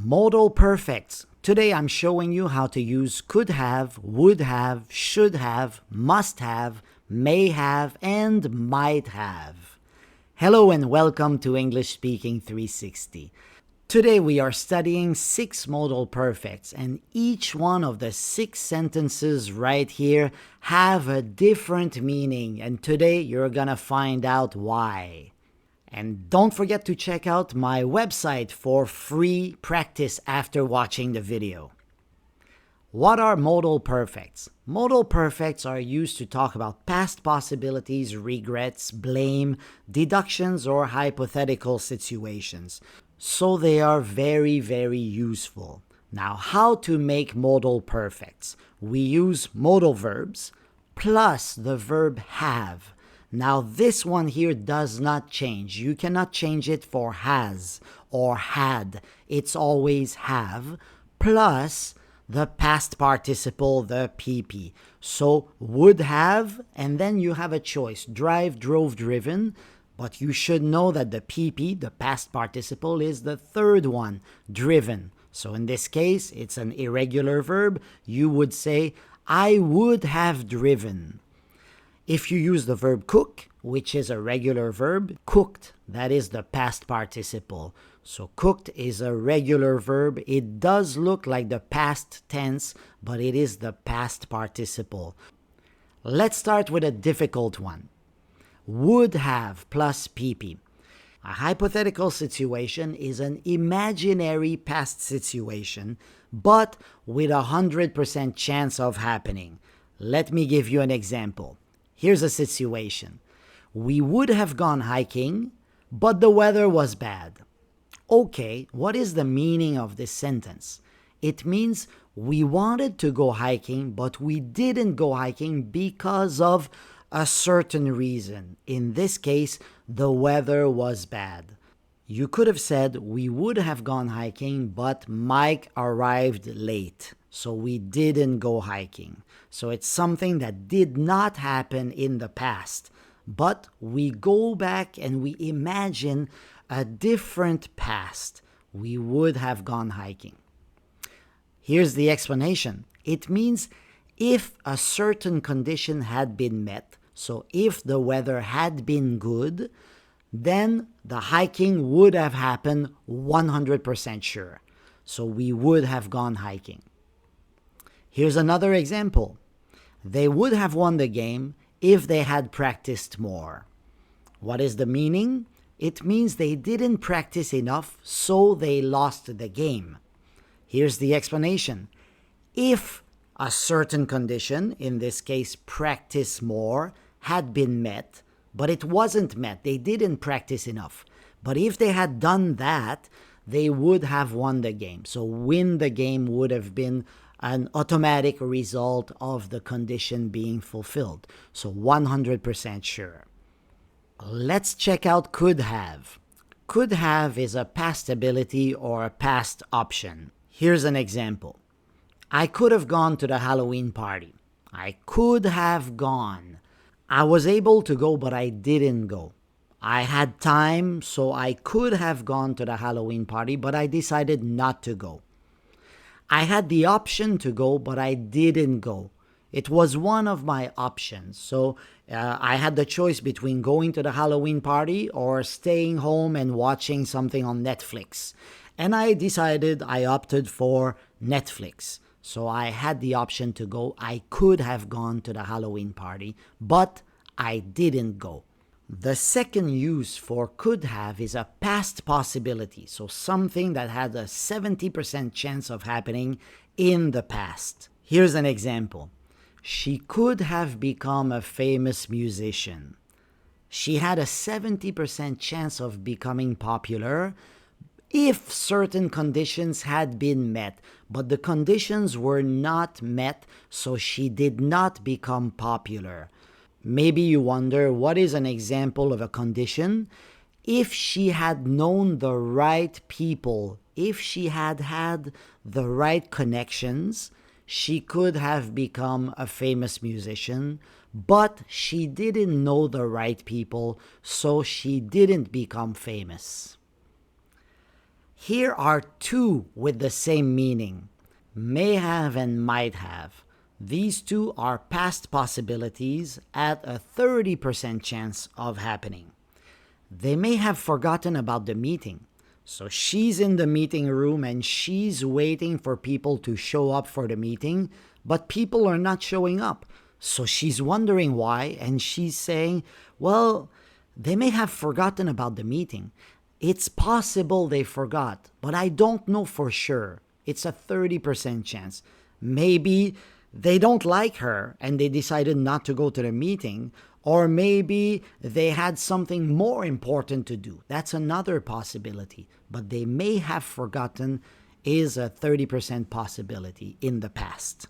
Modal Perfects. Today I'm showing you how to use could have, would have, should have, must have, may have, and might have. Hello and welcome to English Speaking 360. Today we are studying 6 modal perfects, and each one of the 6 sentences right here have a different meaning, and today you're gonna find out why. And don't forget to check out my website for free practice after watching the video. What are modal perfects? Modal perfects are used to talk about past possibilities, regrets, blame, deductions, or hypothetical situations. So they are very, very useful. Now, how to make modal perfects? We use modal verbs plus the verb have. Now, this one here does not change. You cannot change it for has or had. It's always have plus the past participle, the PP. So, would have, and then you have a choice. Drive, drove, driven. But you should know that the PP, the past participle, is the third one, driven. So, in this case, it's an irregular verb. You would say, I would have driven. If you use the verb cook, which is a regular verb, cooked, that is the past participle. So cooked is a regular verb. It does look like the past tense, but it is the past participle. Let's start with a difficult one. Would have plus PP. A hypothetical situation is an imaginary past situation, but with 100% chance of happening. Let me give you an example. Here's a situation. We would have gone hiking, but the weather was bad. Okay, what is the meaning of this sentence? It means we wanted to go hiking, but we didn't go hiking because of a certain reason. In this case, the weather was bad. You could have said we would have gone hiking, but Mike arrived late. So we didn't go hiking. So it's something that did not happen in the past. But we go back and we imagine a different past. We would have gone hiking. Here's the explanation. It means if a certain condition had been met, so if the weather had been good, then the hiking would have happened 100% sure. So we would have gone hiking. Here's another example. They would have won the game if they had practiced more. What is the meaning? It means they didn't practice enough, so they lost the game. Here's the explanation. If a certain condition, in this case practice more, had been met, but it wasn't met, they didn't practice enough. But if they had done that, they would have won the game. So win the game would have been an automatic result of the condition being fulfilled. So 100% sure. Let's check out could have. Could have is a past ability or a past option. Here's an example. I could have gone to the Halloween party. I could have gone. I was able to go, but I didn't go. I had time, so I could have gone to the Halloween party, but I decided not to go. I had the option to go, but I didn't go. It was one of my options. So I had the choice between going to the Halloween party or staying home and watching something on Netflix. And I opted for Netflix. So I had the option to go. I could have gone to the Halloween party, but I didn't go. The second use for could have is a past possibility, so something that had a 70% chance of happening in the past. Here's an example. She could have become a famous musician. She had a 70% chance of becoming popular if certain conditions had been met, but the conditions were not met, so she did not become popular. Maybe you wonder, what is an example of a condition? If she had known the right people, if she had had the right connections, she could have become a famous musician, but she didn't know the right people, so she didn't become famous. Here are two with the same meaning, may have and might have. These two are past possibilities at a 30% chance of happening. They may have forgotten about the meeting. So she's in the meeting room and she's waiting for people to show up for the meeting, but people are not showing up. So she's wondering why, and she's saying, well, they may have forgotten about the meeting. It's possible they forgot, but I don't know for sure. It's a 30% chance. Maybe they don't like her and they decided not to go to the meeting, or maybe they had something more important to do. That's another possibility, but they may have forgotten is a 30% possibility in the past.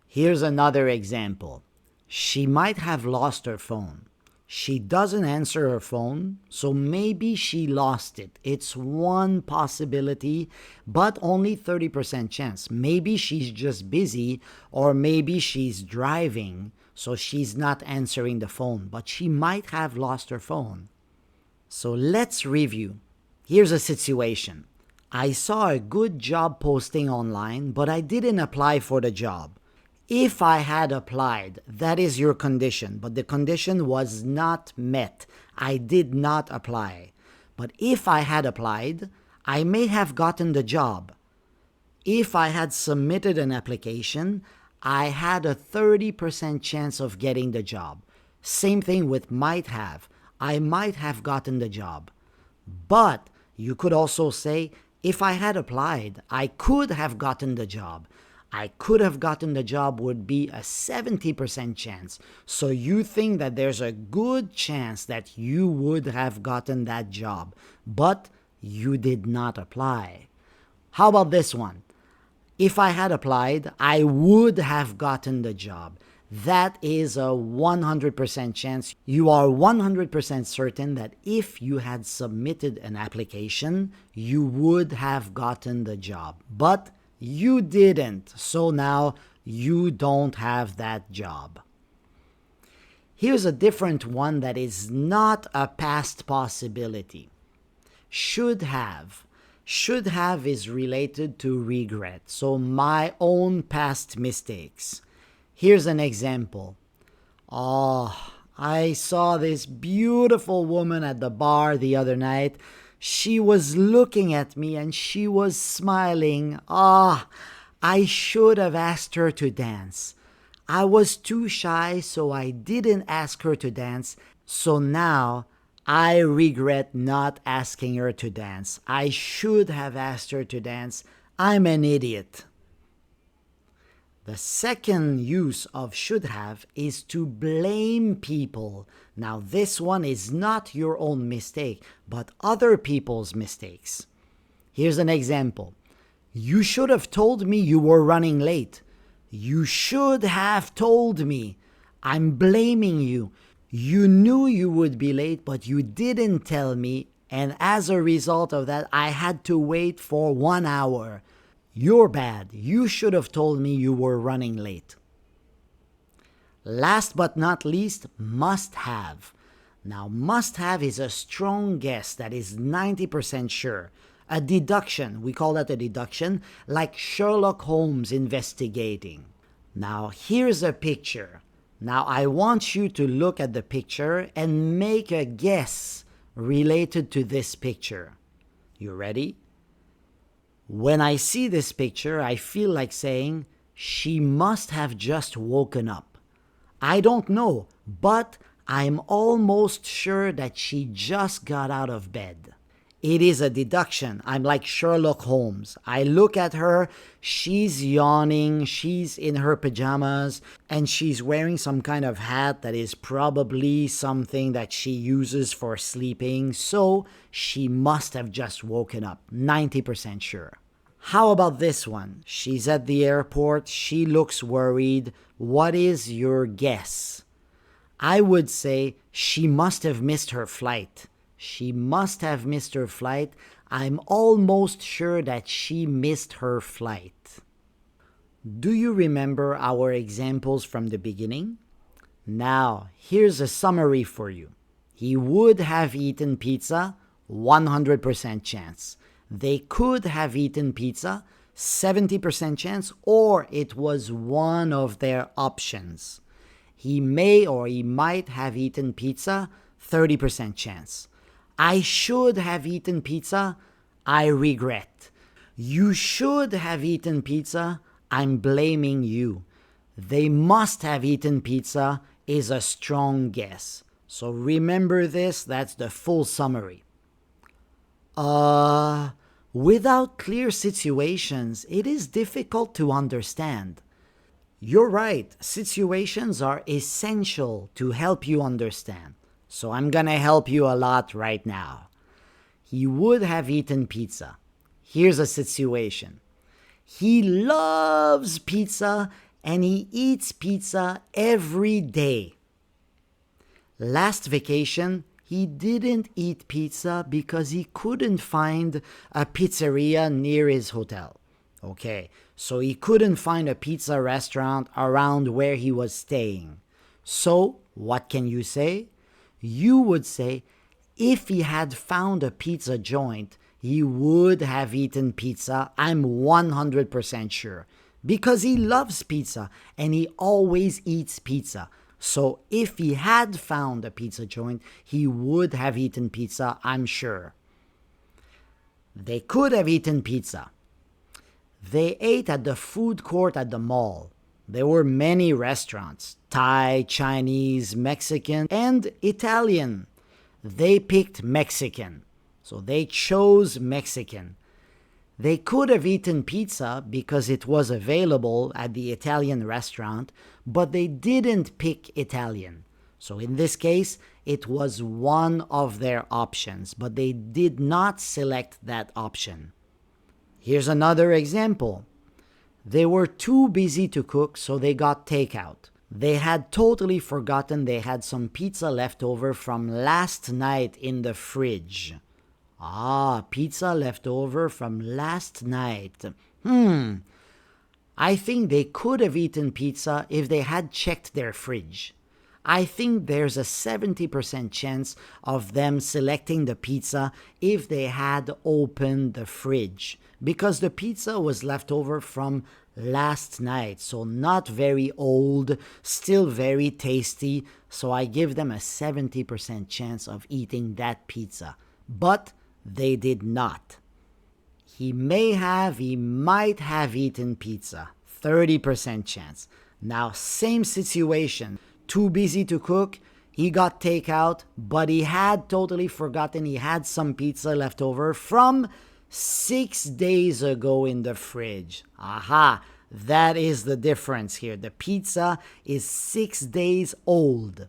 Here's another example. She might have lost her phone. She doesn't answer her phone, so maybe she lost it. It's one possibility, but only 30% chance. Maybe she's just busy, or maybe she's driving, so she's not answering the phone, but she might have lost her phone. So let's review. Here's a situation. I saw a good job posting online, but I didn't apply for the job. If I had applied, that is your condition, but the condition was not met. I did not apply. But if I had applied, I may have gotten the job. If I had submitted an application, I had a 30% chance of getting the job. Same thing with might have. I might have gotten the job. But you could also say, if I had applied, I could have gotten the job. I could have gotten the job would be a 70% chance. So you think that there's a good chance that you would have gotten that job, but you did not apply. How about this one? If I had applied, I would have gotten the job. That is a 100% chance. You are 100% certain that if you had submitted an application, you would have gotten the job. But you didn't, so now you don't have that job. Here's a different one that is not a past possibility. Should have. Should have is related to regret, so my own past mistakes. Here's an example. Oh, I saw this beautiful woman at the bar the other night. She was looking at me and she was smiling. I should have asked her to dance. I was too shy, so I didn't ask her to dance. So now I regret not asking her to dance. I should have asked her to dance. I'm an idiot. The second use of should have is to blame people. Now this one is not your own mistake, but other people's mistakes. Here's an example. You should have told me you were running late. You should have told me. I'm blaming you. You knew you would be late, but you didn't tell me, and as a result of that, I had to wait for 1 hour. You're bad. You should have told me you were running late. Last but not least, must have. Now, must have is a strong guess that is 90% sure. A deduction, we call that a deduction, like Sherlock Holmes investigating. Now, here's a picture. Now, I want you to look at the picture and make a guess related to this picture. You ready? When I see this picture, I feel like saying, she must have just woken up. I don't know, but I'm almost sure that she just got out of bed. It is a deduction. I'm like Sherlock Holmes. I look at her, she's yawning, she's in her pajamas, and she's wearing some kind of hat that is probably something that she uses for sleeping, so she must have just woken up, 90% sure. How about this one? She's at the airport, she looks worried. What is your guess? I would say she must have missed her flight. She must have missed her flight. I'm almost sure that she missed her flight. Do you remember our examples from the beginning? Now, here's a summary for you. He would have eaten pizza, 100% chance. They could have eaten pizza, 70% chance, or it was one of their options. He may or he might have eaten pizza, 30% chance. I should have eaten pizza, I regret. You should have eaten pizza, I'm blaming you. They must have eaten pizza is a strong guess. So remember this, that's the full summary. Without clear situations, it is difficult to understand. You're right, situations are essential to help you understand. So I'm gonna help you a lot right now. He would have eaten pizza. Here's a situation. He loves pizza and he eats pizza every day. Last vacation, he didn't eat pizza because he couldn't find a pizzeria near his hotel. Okay, so he couldn't find a pizza restaurant around where he was staying. So, what can you say? You would say, if he had found a pizza joint, he would have eaten pizza, I'm 100% sure. Because he loves pizza and he always eats pizza. So if he had found a pizza joint, he would have eaten pizza, I'm sure. They could have eaten pizza. They ate at the food court at the mall. There were many restaurants, Thai, Chinese, Mexican, and Italian. They picked Mexican. So they chose Mexican. They could have eaten pizza because it was available at the Italian restaurant, but they didn't pick Italian. So in this case, it was one of their options, but they did not select that option. Here's another example. They were too busy to cook, so they got takeout. They had totally forgotten they had some pizza left over from last night in the fridge. Pizza left over from last night. I think they could have eaten pizza if they had checked their fridge. I think there's a 70% chance of them selecting the pizza if they had opened the fridge, because the pizza was left over from last night, so not very old, still very tasty, so I give them a 70% chance of eating that pizza. But they did not. He might have eaten pizza. 30% chance. Now, same situation. Too busy to cook. He got takeout, but he had totally forgotten he had some pizza left over from 6 days ago in the fridge. That is the difference here. The pizza is 6 days old.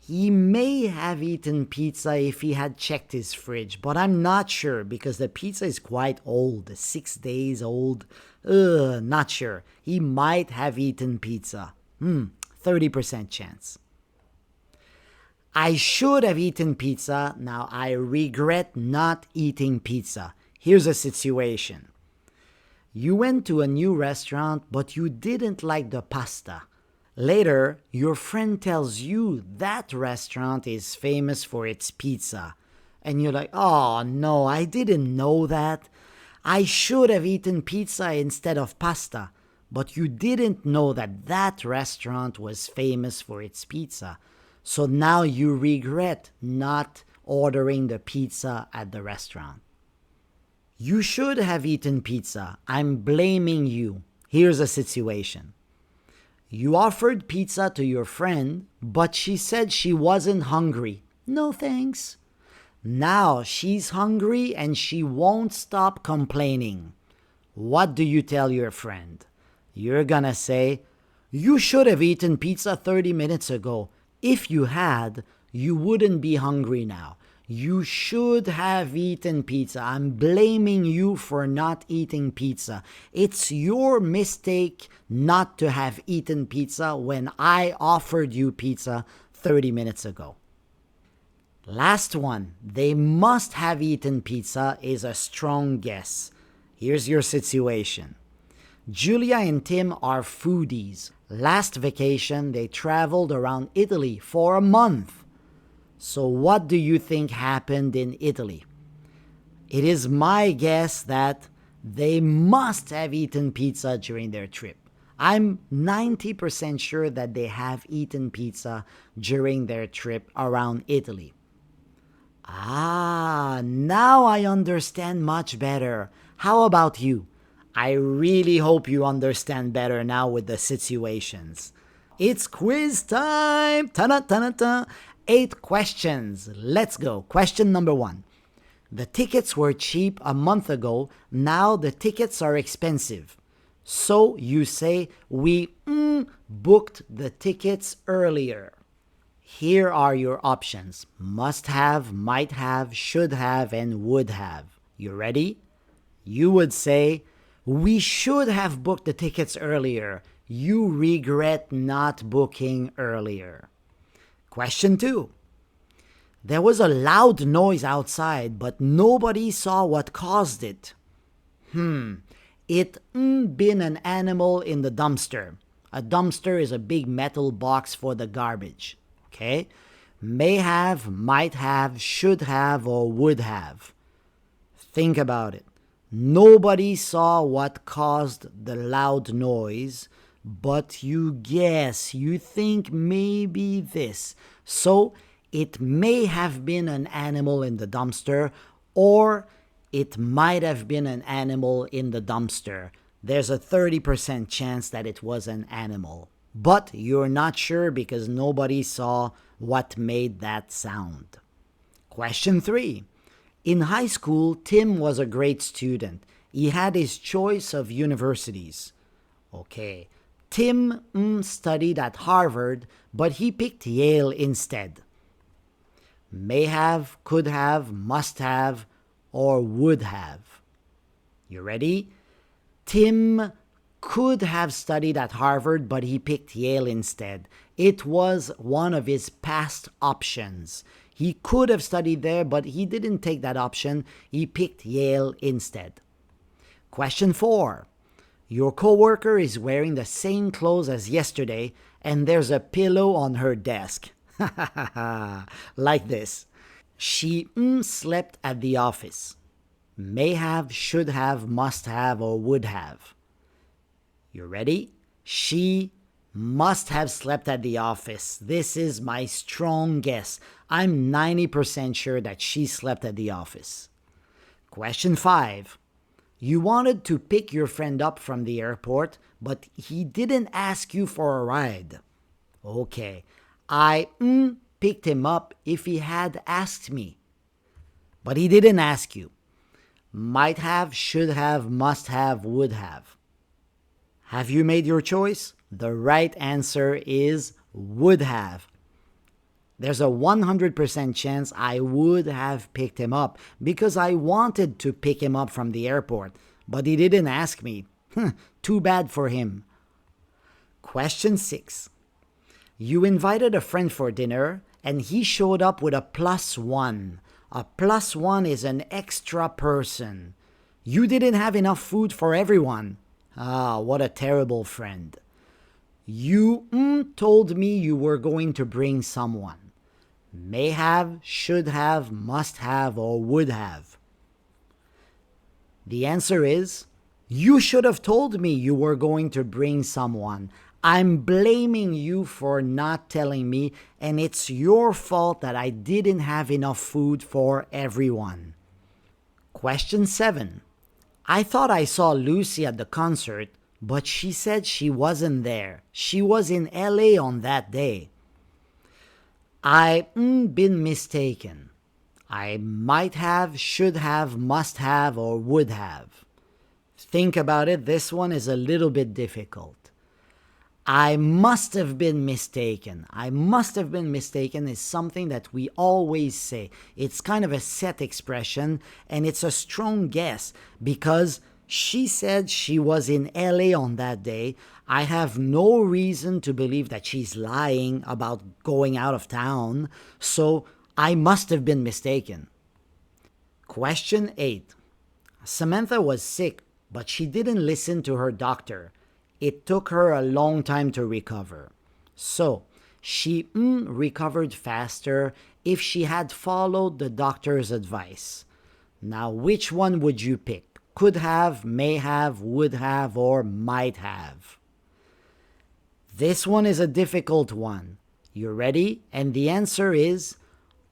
He may have eaten pizza if he had checked his fridge, but I'm not sure because the pizza is quite old, 6 days old. Not sure. He might have eaten pizza. 30% chance. I should have eaten pizza. Now I regret not eating pizza. Here's a situation. You went to a new restaurant, but you didn't like the pasta. Later, your friend tells you that restaurant is famous for its pizza. And you're like, oh no, I didn't know that. I should have eaten pizza instead of pasta. But you didn't know that that restaurant was famous for its pizza. So now you regret not ordering the pizza at the restaurant. You should have eaten pizza. I'm blaming you. Here's a situation. You offered pizza to your friend, but she said she wasn't hungry. No thanks. Now she's hungry and she won't stop complaining. What do you tell your friend? You're gonna say, you should have eaten pizza 30 minutes ago. If you had, you wouldn't be hungry now. You should have eaten pizza. I'm blaming you for not eating pizza. It's your mistake not to have eaten pizza when I offered you pizza 30 minutes ago. Last one, they must have eaten pizza is a strong guess. Here's your situation. Julia and Tim are foodies. Last vacation, they traveled around Italy for a month. So what do you think happened in Italy? It is my guess that they must have eaten pizza during their trip. I'm 90% sure that they have eaten pizza during their trip around Italy. Ah, now I understand much better. How about you? I really hope you understand better now with the situations. It's quiz time! Ta-da-ta-da-ta! 8 questions. Let's go. Question number 1. The tickets were cheap a month ago. Now the tickets are expensive. So you say, we booked the tickets earlier. Here are your options: must have, might have, should have, and would have. You ready? You would say, we should have booked the tickets earlier. You regret not booking earlier. Question 2. There was a loud noise outside, but nobody saw what caused it. It been an animal in the dumpster. A dumpster is a big metal box for the garbage. Okay? May have, might have, should have, or would have. Think about it. Nobody saw what caused the loud noise, but you guess, you think maybe this. So it may have been an animal in the dumpster, or it might have been an animal in the dumpster. There's a 30% chance that it was an animal. But you're not sure because nobody saw what made that sound. Question 3. In high school, Tim was a great student. He had his choice of universities. Okay. Tim studied at Harvard, but he picked Yale instead. May have, could have, must have, or would have. You ready? Tim could have studied at Harvard, but he picked Yale instead. It was one of his past options. He could have studied there, but he didn't take that option. He picked Yale instead. Question 4. Your coworker is wearing the same clothes as yesterday, and there's a pillow on her desk. Like this. She slept at the office. May have, should have, must have, or would have. You ready? She must have slept at the office. This is my strong guess. I'm 90% sure that she slept at the office. Question 5. You wanted to pick your friend up from the airport, but he didn't ask you for a ride. Okay, I picked him up if he had asked me. But he didn't ask you. Might have, should have, must have, would have. Have you made your choice? The right answer is would have. There's a 100% chance I would have picked him up because I wanted to pick him up from the airport, but he didn't ask me. Too bad for him. Question 6. You invited a friend for dinner and he showed up with a +1. A +1 is an extra person. You didn't have enough food for everyone. Ah, what a terrible friend. You told me you were going to bring someone. May have, should have, must have, or would have. The answer is, you should have told me you were going to bring someone. I'm blaming you for not telling me, and it's your fault that I didn't have enough food for everyone. Question 7. I thought I saw Lucy at the concert, but she said she wasn't there. She was in LA on that day. I been mistaken. I might have, should have, must have, or would have. Think about it. This one is a little bit difficult. I must have been mistaken. I must have been mistaken is something that we always say. It's kind of a set expression, and it's a strong guess because she said she was in LA on that day. I have no reason to believe that she's lying about going out of town, so I must have been mistaken. Question 8. Samantha was sick, but she didn't listen to her doctor. It took her a long time to recover. So, she recovered faster if she had followed the doctor's advice. Now, which one would you pick? Could have, may have, would have, or might have? This one is a difficult one. You ready? And the answer is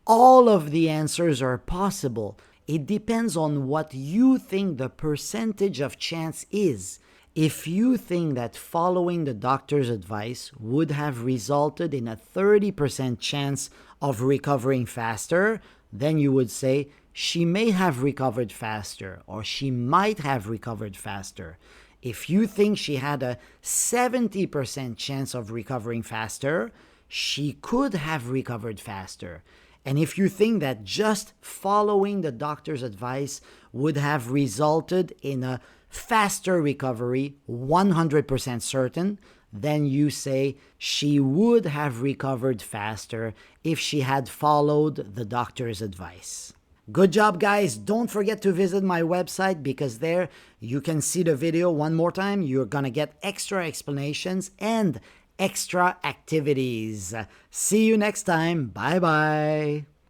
all of the answers are possible. It depends on what you think the percentage of chance is. If you think that following the doctor's advice would have resulted in a 30% chance of recovering faster, then you would say she may have recovered faster or she might have recovered faster. If you think she had a 70% chance of recovering faster, she could have recovered faster. And if you think that just following the doctor's advice would have resulted in a faster recovery, 100% certain, then you say she would have recovered faster if she had followed the doctor's advice. Good job, guys. Don't forget to visit my website because there you can see the video one more time. You're gonna get extra explanations and extra activities. See you next time. Bye-bye.